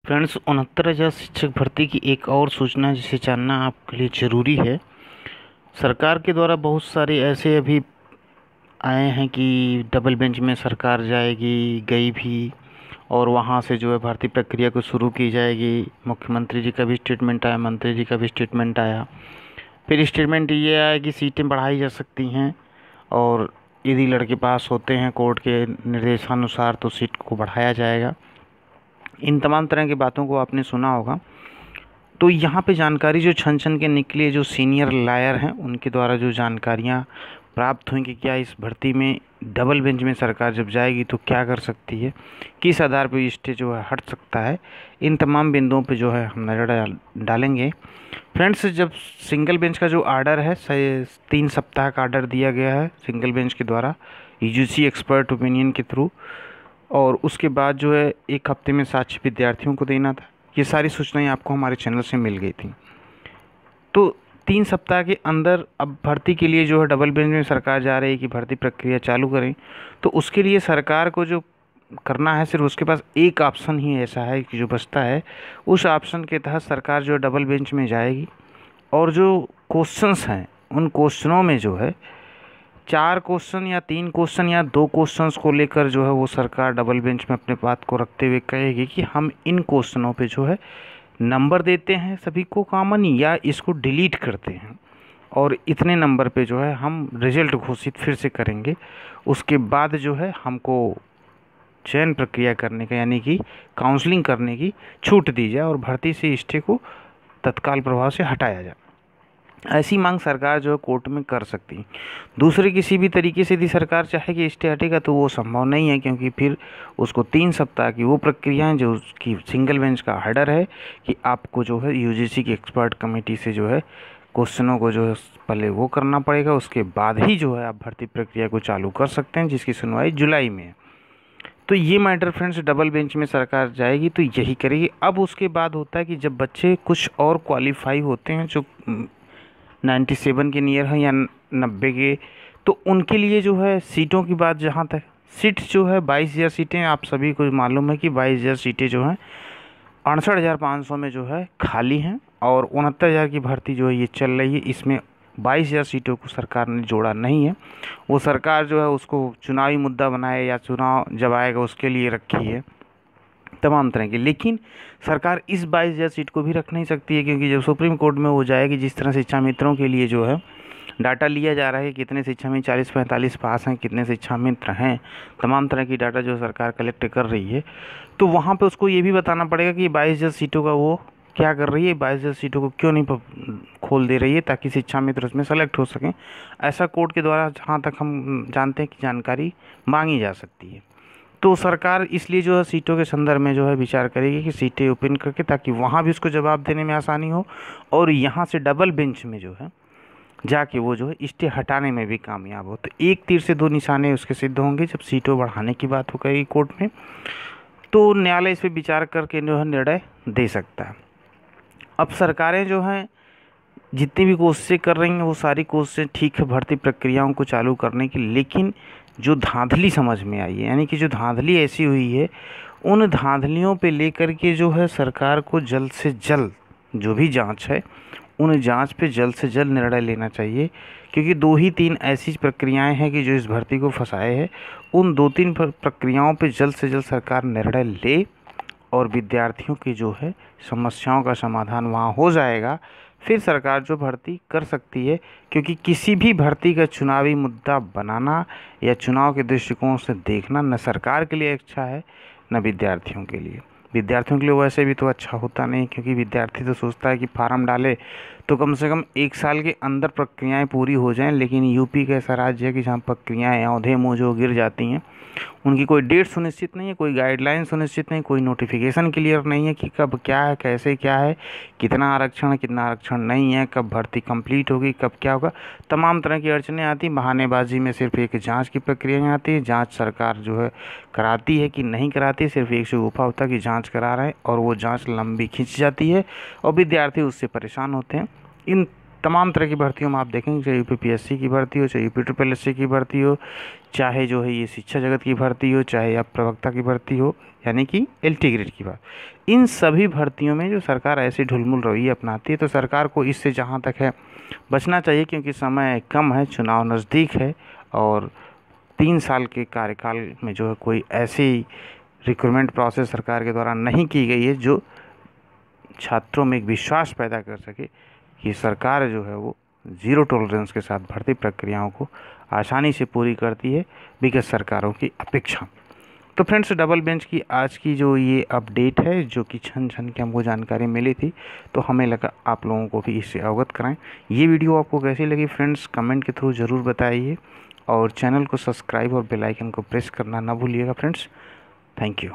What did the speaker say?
Friends, 69,000 शिक्षक भर्ती की एक और सूचना जिसे जानना आपके लिए ज़रूरी है। सरकार के द्वारा बहुत सारे ऐसे अभी आए हैं कि डबल बेंच में सरकार जाएगी, गई भी, और वहाँ से जो है भर्ती प्रक्रिया को शुरू की जाएगी। मुख्यमंत्री जी का भी स्टेटमेंट आया, मंत्री जी का भी स्टेटमेंट आया। फिर स्टेटमेंट ये आया कि सीटें बढ़ाई जा सकती हैं, और यदि लड़के पास होते हैं कोर्ट के निर्देशानुसार तो सीट को बढ़ाया जाएगा। इन तमाम तरह की बातों को आपने सुना होगा। तो यहाँ पे जानकारी जो छन छन के निकली है, जो सीनियर लायर हैं उनके द्वारा जो जानकारियाँ प्राप्त हुई कि क्या इस भर्ती में डबल बेंच में सरकार जब जाएगी तो क्या कर सकती है, किस आधार पर स्टे जो है हट सकता है, इन तमाम बिंदुओं पे जो है हम नज़र डालेंगे। फ्रेंड्स, जब सिंगल बेंच का जो आर्डर है 3 सप्ताह का आर्डर दिया गया है सिंगल बेंच के द्वारा यूजीसी एक्सपर्ट ओपिनियन के थ्रू, और उसके बाद जो है 1 हफ्ते में साक्ष्य विद्यार्थियों को देना था। ये सारी सूचनाएं आपको हमारे चैनल से मिल गई थी। तो 3 सप्ताह के अंदर अब भर्ती के लिए जो है डबल बेंच में सरकार जा रही है कि भर्ती प्रक्रिया चालू करें। तो उसके लिए सरकार को जो करना है, सिर्फ उसके पास एक ऑप्शन ही ऐसा है कि जो बचता है, उस ऑप्शन के तहत सरकार जो है डबल बेंच में जाएगी, और जो क्वेश्चंस हैं उन क्वेश्चनों में जो है 4 क्वेश्चन या 3 क्वेश्चन या 2 क्वेश्चंस को लेकर जो है वो सरकार डबल बेंच में अपने बात को रखते हुए कहेगी कि हम इन क्वेश्चनों पे जो है नंबर देते हैं सभी को कॉमन, या इसको डिलीट करते हैं, और इतने नंबर पे जो है हम रिजल्ट घोषित फिर से करेंगे। उसके बाद जो है हमको चयन प्रक्रिया करने का, यानी कि काउंसलिंग करने की छूट दी जाए और भर्ती से स्टे को तत्काल प्रभाव से हटाया जाए। ऐसी मांग सरकार जो है कोर्ट में कर सकती है। दूसरे किसी भी तरीके से यदि सरकार चाहे कि स्टे हटेगा तो वो संभव नहीं है, क्योंकि फिर उसको 3 सप्ताह की वो प्रक्रियाएं जो उसकी सिंगल बेंच का ऑर्डर है कि आपको जो है यूजीसी की एक्सपर्ट कमेटी से जो है क्वेश्चनों को जो है पहले वो करना पड़ेगा, उसके बाद ही जो है आप भर्ती प्रक्रिया को चालू कर सकते हैं, जिसकी सुनवाई जुलाई में है। तो ये मैटर फ्रेंड्स, डबल बेंच में सरकार जाएगी तो यही करेगी। अब उसके बाद होता है कि जब बच्चे कुछ और क्वालिफाई होते हैं जो 97 के नियर हैं या 90 के, तो उनके लिए जो है सीटों की बात, जहाँ तक सीट जो है 22,000 सीटें, आप सभी को मालूम है कि 22,000 सीटें जो हैं 68,500 में जो है खाली हैं, और 69,000 की भर्ती जो है ये चल रही है। इसमें 22,000 सीटों को सरकार ने जोड़ा नहीं है। वो सरकार जो है उसको चुनावी मुद्दा बनाए या चुनाव जब आएगा उसके लिए रखी है तमाम तरह की। लेकिन सरकार इस 22,000 सीट को भी रख नहीं सकती है, क्योंकि जब सुप्रीम कोर्ट में वो जाएगी, जिस तरह शिक्षा मित्रों के लिए जो है डाटा लिया जा रहा है, कितने शिक्षा मित्र 40-45 पास हैं, कितने शिक्षा मित्र हैं, तमाम तरह की डाटा जो सरकार कलेक्ट कर रही है, तो वहाँ पे उसको ये भी बताना पड़ेगा कि 22,000 सीटों का वो क्या कर रही है, 22,000 सीटों को क्यों नहीं खोल दे रही है, ताकि शिक्षा मित्र उसमें सेलेक्ट हो सकें। ऐसा कोर्ट के द्वारा जहाँ तक हम जानते हैं कि जानकारी मांगी जा सकती है। तो सरकार इसलिए जो है सीटों के संदर्भ में जो है विचार करेगी कि सीटें ओपन करके, ताकि वहाँ भी उसको जवाब देने में आसानी हो, और यहाँ से डबल बेंच में जो है जाके वो जो है स्टे हटाने में भी कामयाब हो। तो एक तीर से 2 निशाने उसके सिद्ध होंगे। जब सीटों बढ़ाने की बात हो गई कोर्ट में, तो न्यायालय इस पर विचार करके जो है निर्णय दे सकता है। अब सरकारें जो हैं जितनी भी कोशिशें कर रही हैं वो सारी कोशिशें ठीक है भर्ती प्रक्रियाओं को चालू करने की, लेकिन जो धांधली समझ में आई है, यानी कि जो धांधली ऐसी हुई है, उन धांधलियों पे लेकर के जो है सरकार को जल्द से जल्द जो भी जांच है उन जांच पे जल्द से जल्द निर्णय लेना चाहिए, क्योंकि 2 ही 3 ऐसी प्रक्रियाएं हैं कि जो इस भर्ती को फंसाए हैं। उन 2-3 प्रक्रियाओं पे जल्द से जल्द सरकार निर्णय ले, और विद्यार्थियों की जो है समस्याओं का समाधान वहाँ हो जाएगा। फिर सरकार जो भर्ती कर सकती है, क्योंकि किसी भी भर्ती का चुनावी मुद्दा बनाना या चुनाव के दृष्टिकोण से देखना न सरकार के लिए अच्छा है न विद्यार्थियों के लिए। विद्यार्थियों के लिए वैसे भी तो अच्छा होता नहीं, क्योंकि विद्यार्थी तो सोचता है कि फार्म डाले तो कम से कम 1 साल के अंदर प्रक्रियाएं पूरी हो जाएं। लेकिन यूपी का ऐसा राज्य है कि जहाँ प्रक्रियाएँ औंधे मुँह जो गिर जाती हैं, उनकी कोई डेट सुनिश्चित नहीं है, कोई गाइडलाइन सुनिश्चित नहीं, कोई नोटिफिकेशन क्लियर नहीं है कि कब क्या है, कैसे क्या है, कितना आरक्षण है, कितना आरक्षण नहीं है, कब भर्ती कंप्लीट होगी, कब क्या होगा। तमाम तरह की अड़चनें आती। बहानेबाजी में सिर्फ एक जांच की प्रक्रिया आती है। जांच सरकार जो है कराती है कि नहीं कराती, सिर्फ एक शगुफा होता है कि जाँच करा रहे हैं, और वो जाँच लंबी खिंच जाती है और विद्यार्थी उससे परेशान होते हैं। इन तमाम तरह की भर्तियों में आप देखेंगे, चाहे यूपीपीएससी की भर्ती हो, चाहे यूपीट्रिपलएससी की भर्ती हो, चाहे जो है ये शिक्षा जगत की भर्ती हो, चाहे आप प्रवक्ता की भर्ती हो, यानी कि एलटी ग्रेड की बात, इन सभी भर्तियों में जो सरकार ऐसी ढुलमुल रवैया अपनाती है, तो सरकार को इससे जहाँ तक है बचना चाहिए, क्योंकि समय कम है, चुनाव नज़दीक है और 3 साल के कार्यकाल में जो है कोई ऐसी रिक्रूटमेंट प्रोसेस सरकार के द्वारा नहीं की गई है जो छात्रों में एक विश्वास पैदा कर सके कि सरकार जो है वो ज़ीरो टॉलरेंस के साथ भर्ती प्रक्रियाओं को आसानी से पूरी करती है विगत सरकारों की अपेक्षा। तो फ्रेंड्स, डबल बेंच की आज की जो ये अपडेट है, जो कि छन छन की हमको जानकारी मिली थी, तो हमें लगा आप लोगों को भी इससे अवगत कराएं। ये वीडियो आपको कैसी लगी फ्रेंड्स, कमेंट के थ्रू ज़रूर बताइए और चैनल को सब्सक्राइब और बेल आइकन को प्रेस करना ना भूलिएगा फ्रेंड्स। Thank you.